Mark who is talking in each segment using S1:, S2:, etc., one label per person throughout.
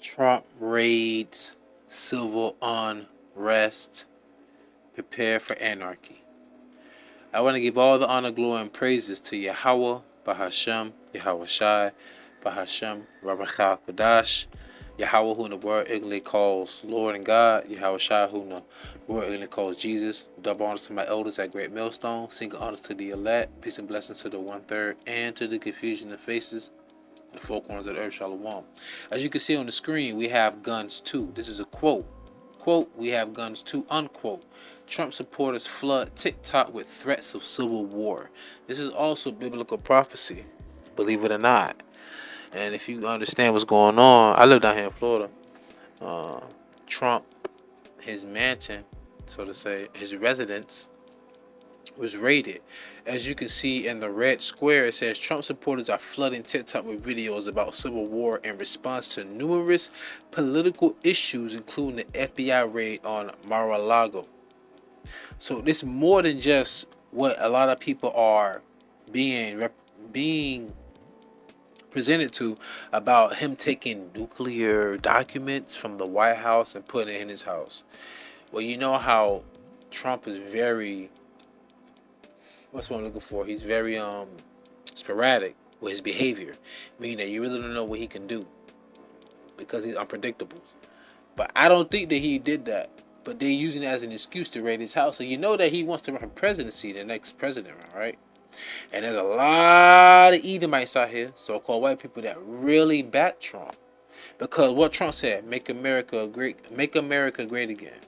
S1: Trump raids civil unrest. Prepare for anarchy. I want to give all the honor, glory, and praises to YAHAWAH, BaHaShem, YAHAWASHI, BaHaShem, RAWACHAA, QADASH, YAHAWAH, who in the world ignorantly calls Lord and God, YAHAWASHI, who in the world ignorantly calls Jesus. Double honors to my elders at Great Millstone, single honors to the elect, peace and blessings to the 1/3, and to the confusion of faces, the four corners of the earth, Shalom. As you can see on the screen, we have guns too. This is a quote. Quote, we have guns too, unquote. Trump supporters flood TikTok with threats of civil war. This is also biblical prophecy, believe it or not. And if you understand what's going on, I live down here in Florida. Trump, his mansion, so to say, his residence was raided. As you can see in the red square, it says Trump supporters are flooding TikTok with videos about civil war in response to numerous political issues, including the FBI raid on Mar-a-Lago. So this is more than just what a lot of people are being presented to about him taking nuclear documents from the White House and putting it in his house. Well, you know how Trump is very, what's what I'm looking for? He's very sporadic with his behavior, meaning that you really don't know what he can do because he's unpredictable. But I don't think that he did that. But they're using it as an excuse to raid his house. So you know that he wants to run for presidency, the next president, right? And there's a lot of Edomites out here, so-called white people, that really back Trump. Because what Trump said, make America great again.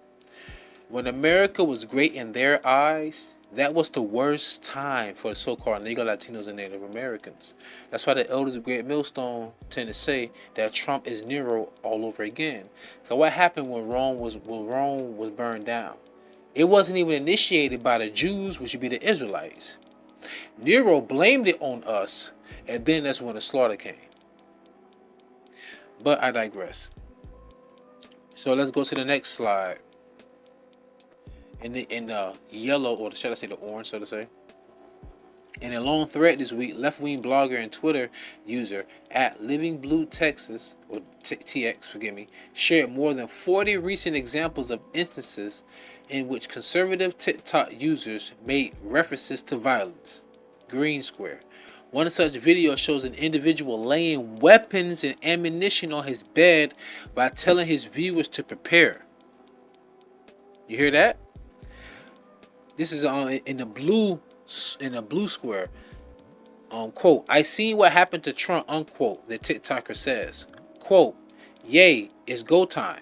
S1: When America was great in their eyes, that was the worst time for the so-called Negro, Latinos, and Native Americans. That's why the elders of Great Millstone tend to say that Trump is Nero all over again. So what happened when Rome was burned down? It wasn't even initiated by the Jews, which would be the Israelites. Nero blamed it on us, and then that's when the slaughter came. But I digress. So let's go to the next slide. In the yellow, or should I say the orange, so to say. In a long thread this week, left-wing blogger and Twitter user at Living Blue Texas, or TX, forgive me, shared more than 40 recent examples of instances in which conservative TikTok users made references to violence. Green square. One such video shows an individual laying weapons and ammunition on his bed by telling his viewers to prepare. You hear that? This is in the blue square. Quote, I seen what happened to Trump, unquote, the TikToker says. Quote, yay, it's go time.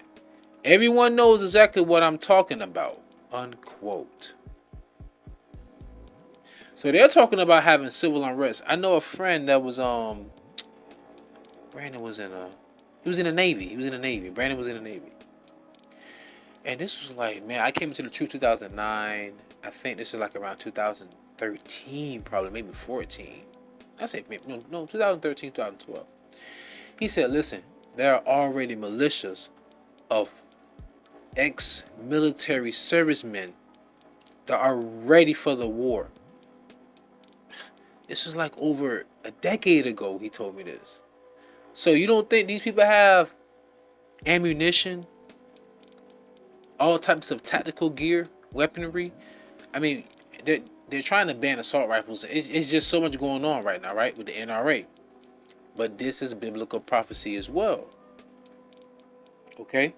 S1: Everyone knows exactly what I'm talking about, unquote. So they're talking about having civil unrest. I know a friend that was Brandon was in the Navy. He was in the Navy. Brandon was in the Navy. And this was like, man, I came into the truth 2009. I think this is like around 2013, probably, maybe 14. I say, no, 2013, 2012. He said, listen, there are already militias of ex-military servicemen that are ready for the war. This was like over a decade ago, he told me this. So you don't think these people have ammunition, all types of tactical gear, weaponry? I mean, they're trying to ban assault rifles. It's just so much going on right now, right, with the NRA. But this is biblical prophecy as well. Okay?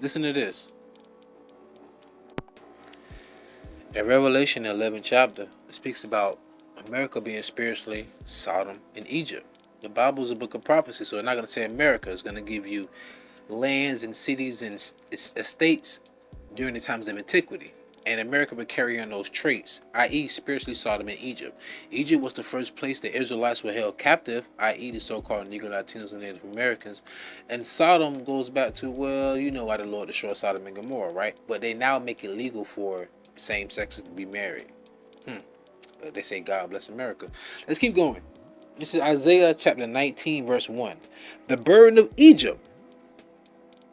S1: Listen to this. In Revelation 11 chapter, it speaks about America being spiritually Sodom and Egypt. The Bible is a book of prophecy, so it's not going to say America. It's going to give you lands and cities and estates during the times of antiquity. And America would carry on those traits, i.e. spiritually Sodom and Egypt. Egypt was the first place the Israelites were held captive, i.e. the so-called Negro, Latinos, and Native Americans. And Sodom goes back to, well, you know why the Lord destroyed Sodom and Gomorrah, right? But they now make it legal for same sexes to be married. They say God bless America. Let's keep going. This is Isaiah chapter 19, verse 1. The burden of Egypt,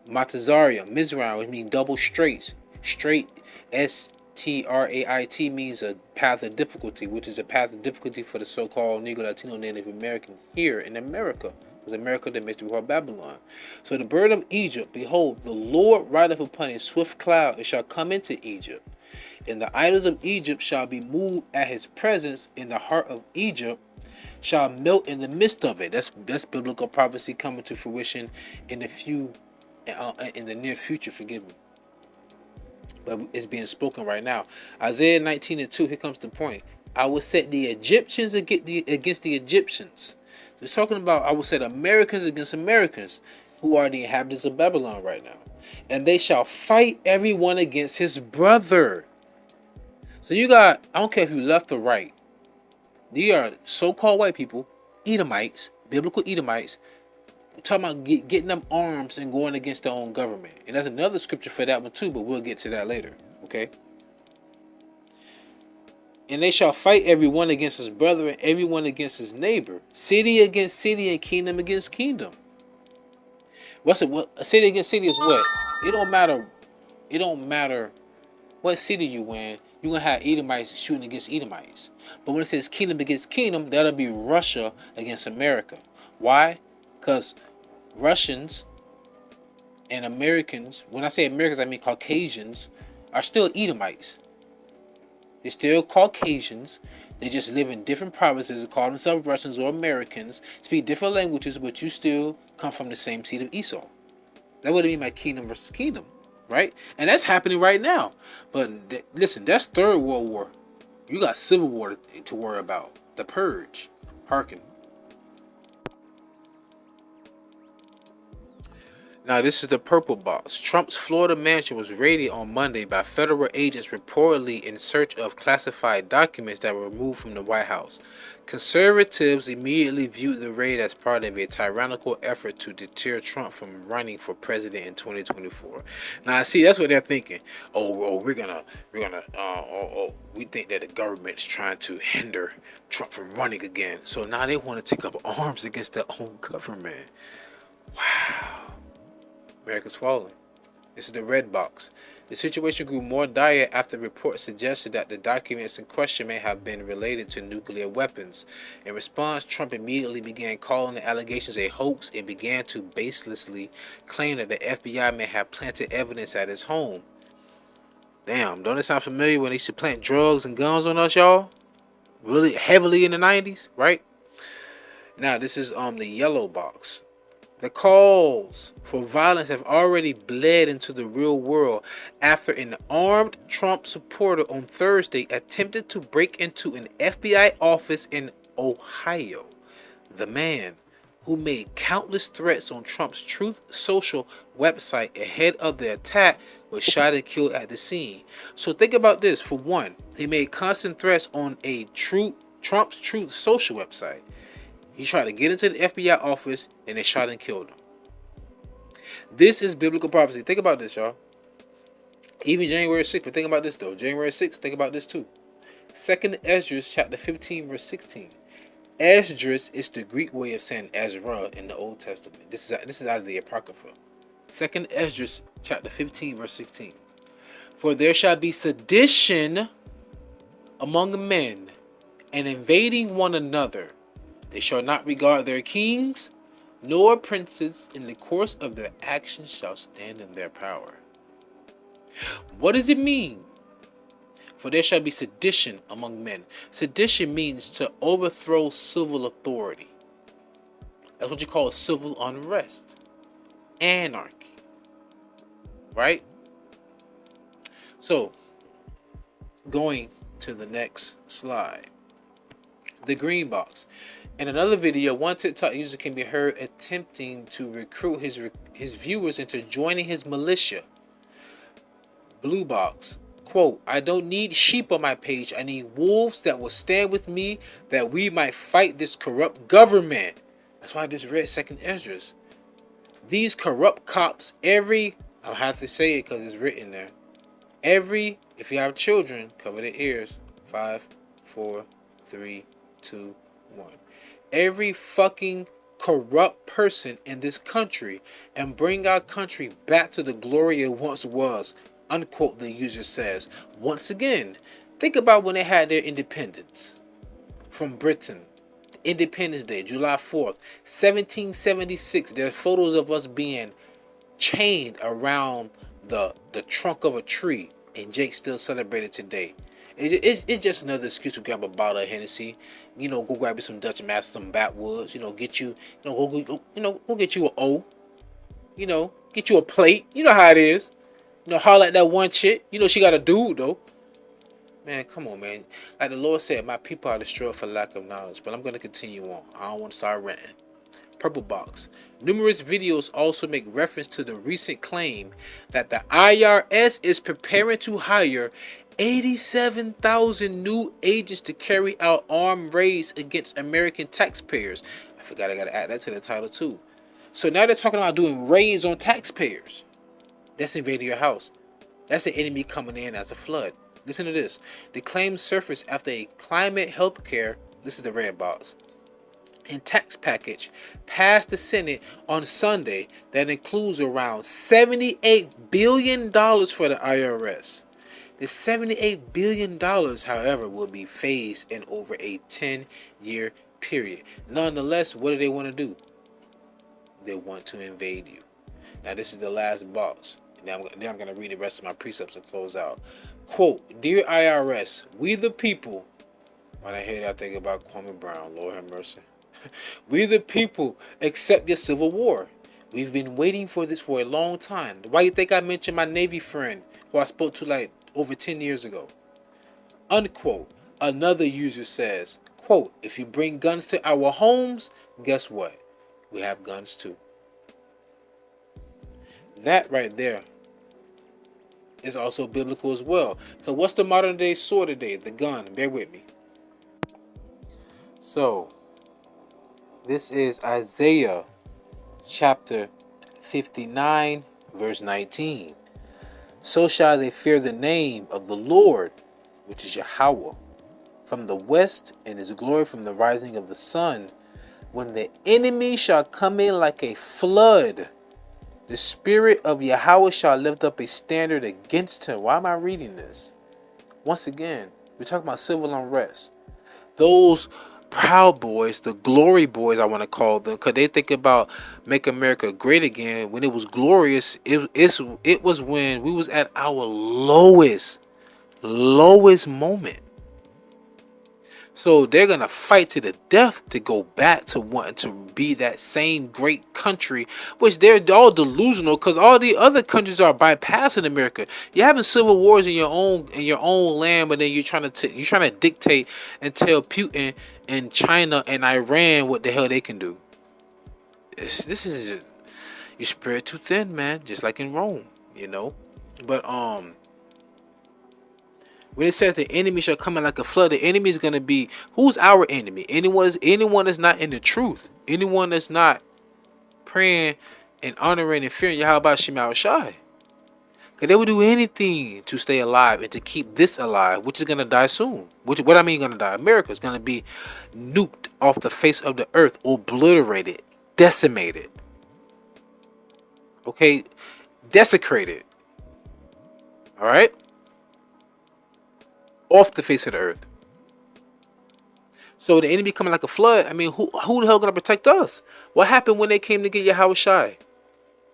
S1: Matazarium, Mizraim, which means double straight. Straight, S-T-R-A-I-T, means a path of difficulty, which is a path of difficulty for the so-called Negro, Latino, Native American here in America, Because America that makes the world Babylon. So the burden of Egypt, behold, the Lord rideth upon a swift cloud, and shall come into Egypt. And the idols of Egypt shall be moved at his presence, in the heart of Egypt shall melt in the midst of it. That's biblical prophecy coming to fruition in the near future. Forgive me, but it's being spoken right now. Isaiah 19:2. Here comes the point. I will set the Egyptians against the Egyptians. It's talking about I will set Americans against Americans, who are the inhabitants of Babylon right now, and they shall fight everyone against his brother. So you got, I don't care if you left or right, you are so-called white people, Edomites, biblical Edomites, talking about getting them arms and going against their own government. And there's another scripture for that one too, but we'll get to that later. Okay. And they shall fight everyone against his brother and everyone against his neighbor. City against city and kingdom against kingdom. What's it? What a city against city is what? It don't matter. It don't matter what city you in. You're gonna have Edomites shooting against Edomites. But when it says kingdom against kingdom, that'll be Russia against America. Why? Because Russians and Americans, when I say Americans, I mean Caucasians, are still Edomites. They're still Caucasians. They just live in different provinces, call themselves Russians or Americans, speak different languages, but you still come from the same seed of Esau. That would mean my kingdom versus kingdom, right? And that's happening right now. But listen, that's Third World War. You got Civil War to worry about. The Purge. Hearken. Now, this is the purple box. Trump's Florida mansion was raided on Monday by federal agents reportedly in search of classified documents that were removed from the White House. Conservatives immediately viewed the raid as part of a tyrannical effort to deter Trump from running for president in 2024. Now, see, that's what they're thinking. We think that the government's trying to hinder Trump from running again. So now they want to take up arms against their own government. Wow. America's falling. This is the red box. The situation grew more dire after reports suggested that the documents in question may have been related to nuclear weapons. In response, Trump immediately began calling the allegations a hoax and began to baselessly claim that the FBI may have planted evidence at his home. Damn, don't it sound familiar when they used to plant drugs and guns on us, y'all? Really heavily in the 90s, right? Now, this is the yellow box. The calls for violence have already bled into the real world after an armed Trump supporter on Thursday attempted to break into an FBI office in Ohio. The man, who made countless threats on Trump's Truth Social website ahead of the attack, was shot and killed at the scene. So think about this. For one, he made constant threats on a Trump's Truth Social website. He tried to get into the FBI office and they shot and killed him. This is biblical prophecy. Think about this, y'all. Even January 6th, but think about this though. January 6th, think about this too. 2nd Esdras chapter 15 verse 16. Esdras is the Greek way of saying Ezra in the Old Testament. This is out of the Apocrypha. 2nd Esdras chapter 15 verse 16. For there shall be sedition among men, and invading one another. They shall not regard their kings, nor princes. In the course of their actions shall stand in their power. What does it mean? For there shall be sedition among men. Sedition means to overthrow civil authority. That's what you call civil unrest. Anarchy. Right? So, going to the next slide. The green box. In another video, one TikTok user can be heard attempting to recruit his viewers into joining his militia. Blue box. Quote, I don't need sheep on my page. I need wolves that will stand with me, that we might fight this corrupt government. That's why I just read 2nd Esdras. These corrupt cops, I'll have to say it because it's written there. If you have children, cover their ears. 5, 4, 3, 2, 1. Every fucking corrupt person in this country and bring our country back to the glory it once was, unquote, the user says. Once again, think about when they had their independence from Britain. The Independence Day, July 4th, 1776. There's photos of us being chained around the trunk of a tree, and Jake still celebrated today. It's just another excuse to grab a bottle of Hennessy, go grab you some Dutch Master, some backwoods, get you, go get you an O, get you a plate. You know how it is. Holler at that one chick. She got a dude though. Man, come on, man. Like the Lord said, my people are destroyed for lack of knowledge. But I'm gonna continue on. I don't want to start ranting. Purple box. Numerous videos also make reference to the recent claim that the IRS is preparing to hire 87,000 new agents to carry out armed raids against American taxpayers. I forgot I gotta add that to the title too. So now they're talking about doing raids on taxpayers. That's invading your house. That's the enemy coming in as a flood. Listen to this. The claims surfaced after a climate health care, this is the red box, and tax package passed the Senate on Sunday that includes around $78 billion for the IRS. The $78 billion, however, will be phased in over a 10-year period. Nonetheless, what do they want to do? They want to invade you. Now, this is the last box. Then I'm going to read the rest of my precepts and close out. Quote, Dear IRS, we the people. When I hear that, I think about Kwame Brown. Lord have mercy. We the people accept your civil war. We've been waiting for this for a long time. Why you think I mentioned my Navy friend who I spoke to like over 10 years ago? Unquote. Another user says, quote, if you bring guns to our homes, guess what? We have guns too. That right there is also biblical as well. So what's the modern day sword today? The gun. Bear with me. So this is Isaiah chapter 59 verse 19. So shall they fear the name of the Lord, which is YAHAWAH, from the west, and his glory from the rising of the sun. When the enemy shall come in like a flood, the spirit of YAHAWAH shall lift up a standard against him. Why am I reading this? Once again, we're talking about civil unrest. Those Proud Boys, the glory boys, I want to call them, because they think about make America great again. When it was glorious, it was when we was at our lowest moment. So they're going to fight to the death to go back to wanting to be that same great country, which they're all delusional because all the other countries are bypassing America. You're having civil wars in your own land, but then you're trying to dictate and tell Putin and China and Iran what the hell they can do. This is just, you spread too thin, man, just like in Rome, But when it says the enemy shall come in like a flood, the enemy is going to be, who's our enemy? Anyone that's not in the truth. Anyone that's not praying and honoring and fearing YAHAWASHI. Because they will do anything to stay alive and to keep this alive, which is going to die soon. What I mean going to die? America is going to be nuked off the face of the earth, obliterated, decimated. Okay? Desecrated. All right? Off the face of the earth. So the enemy coming like a flood. I mean, who the hell gonna protect us? What happened when they came to get YAHAWASHI?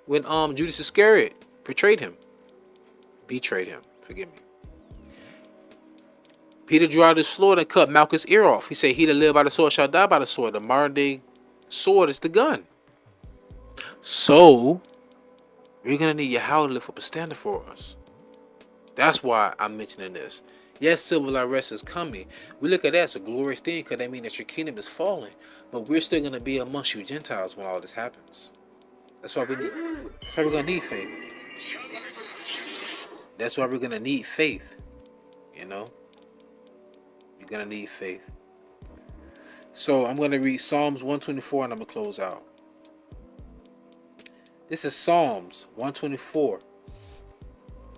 S1: When Judas Iscariot betrayed him. Forgive me. Peter drew out his sword and cut Malchus' ear off. He said, he that live by the sword shall die by the sword. The modern day sword is the gun. So we're gonna need YAHAWAH to lift up a standard for us. That's why I'm mentioning this. Yes, civil unrest is coming. We look at that as a glorious thing because that means that your kingdom is falling. But we're still going to be amongst you Gentiles when all this happens. That's why we're going to need faith. That's why we're going to need faith. You're going to need faith. So I'm going to read Psalms 124 and I'm going to close out. This is Psalms 124.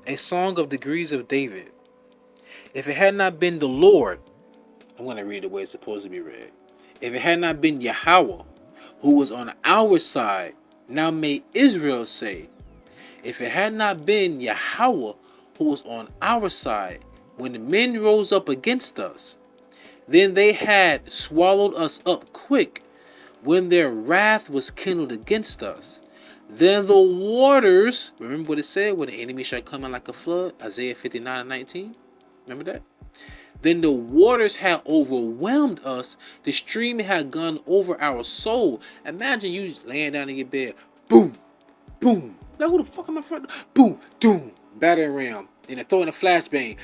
S1: A song of degrees of David. If it had not been the Lord, I'm going to read the way it's supposed to be read. If it had not been YAHAWAH, who was on our side, now may Israel say, if it had not been YAHAWAH, who was on our side, when the men rose up against us, Then they had swallowed us up quick when their wrath was kindled against us. Then the waters, remember what it said, when the enemy shall come in like a flood, Isaiah 59:19. Remember that? Then the waters had overwhelmed us. The stream had gone over our soul. Imagine you laying down in your bed. Boom, boom. Now who the fuck am I front? Boom, boom. Battering ram. And then throwing a flashbang.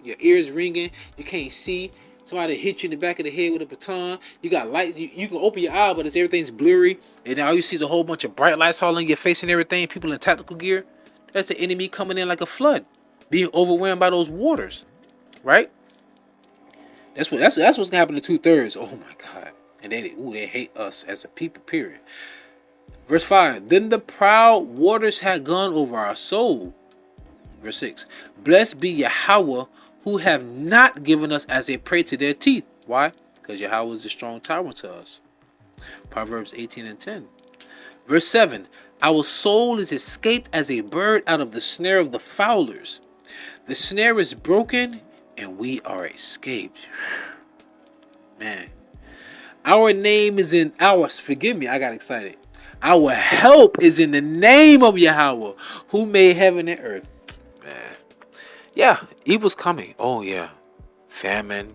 S1: Your ears ringing. You can't see. Somebody hit you in the back of the head with a baton. You got lights. You can open your eye, but everything's blurry. And all you see is a whole bunch of bright lights all in your face and everything. People in tactical gear. That's the enemy coming in like a flood, being overwhelmed by those waters, right? That's what's gonna happen to 2/3. Oh my God! And they hate us as a people. Period. Verse 5. Then the proud waters had gone over our soul. Verse 6. Blessed be Yahawah, who have not given us as a prey to their teeth. Why? Because Yahawah is a strong tower to us. Proverbs 18:10. Verse 7. Our soul is escaped as a bird out of the snare of the fowlers. The snare is broken and we are escaped. Man. Our name is in ours. Forgive me, I got excited. Our help is in the name of Yahawah, who made heaven and earth. Man. Yeah, evil's coming. Oh yeah. Famine,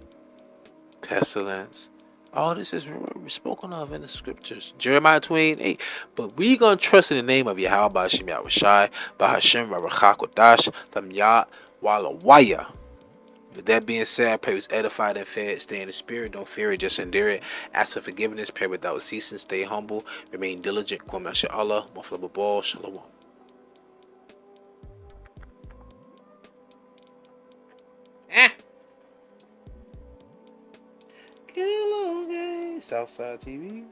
S1: pestilence. All this is spoken of in the scriptures. Jeremiah 28:8. But we gonna trust in the name of YAHAWASHI, YAHAWASHI, BaHashem, RAWACHAA, QADASH, YAHAWAH. With that being said, I pray was edified and fed. Stay in the spirit, don't fear it, just endure it. Ask for forgiveness, pray without ceasing, stay humble, remain diligent. MashaAllah, Maflababal, Shalom. Get along, guys. Southside TV.